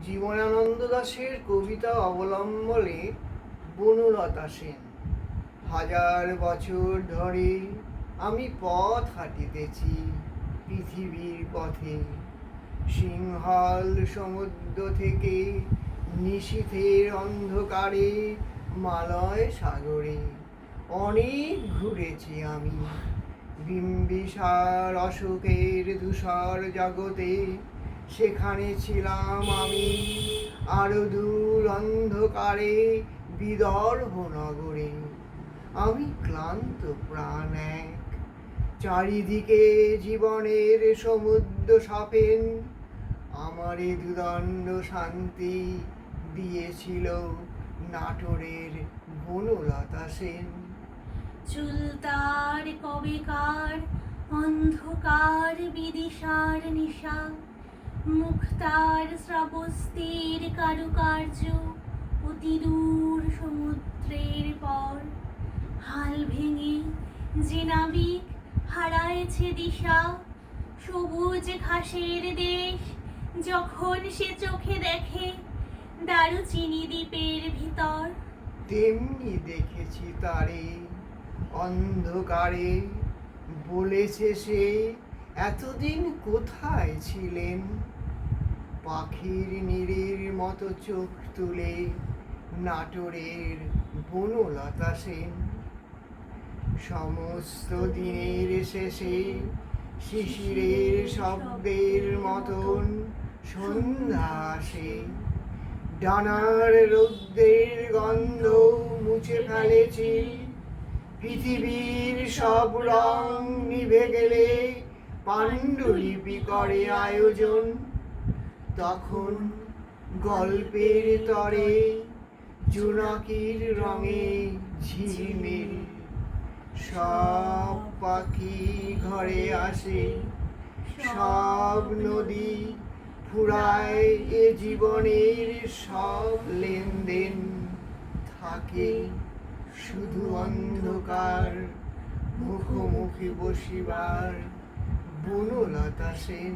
জীবনানন্দ দাশের কবিতা অবলম্বনে বনলতা সেন। হাজার বছর ধরে আমি পথ হাঁটিতেছি পৃথিবীর পথে, সিংহল সমুদ্র থেকে নিশীথের অন্ধকারে মালয় সাগরে অনেক ঘুরেছি আমি। বিম্বিসার অশোকের ধূসর জগতে সেখানে ছিলাম আমি, আরো দূর অন্ধকারে বিদর্ভ নগরে। আমি ক্লান্ত প্রাণ এক, চারিদিকে জীবনের সমুদ্র সাপেন, আমারে দুদণ্ড শান্তি দিয়েছিল নাটোরের বনলতা সেন। চুল তার কবেকার অন্ধকার বিদিশার নিশা, মুখ তার শ্রাবস্তির কারুকার্য অতি দূর সমুদ্রের পর। হাল ভেঙে যে নাবিক হারায়েছে দিশা, সবুজ ঘাসের দেশ যখন সে চোখে দেখে দারুচিনি দ্বীপের ভিতর। তেমনি দেখেছি তারে অন্ধকারে, বলেছে সে এতদিন কোথায় ছিলেন। পাখির নীড়ের মতো চোখ তুলে নাটোরের বনলতা সেন। সমস্ত দিনের শেষে শিশিরের শব্দের মতন সন্ধ্যা আসে, ডানার রৌদ্রের গন্ধ মুছে ফেলেছি। পৃথিবীর সব রং নিভে গেলে পাণ্ডুলিপি করে আয়োজন, তখন গল্পের তরে জোনাকির রঙে ঝিলমিল। সব পাখি ঘরে আসে, সব নদী ফুরায়, এ জীবনের সব লেনদেন থাকে শুধু অন্ধকার মুখোমুখি বসিবার বনলতা সেন।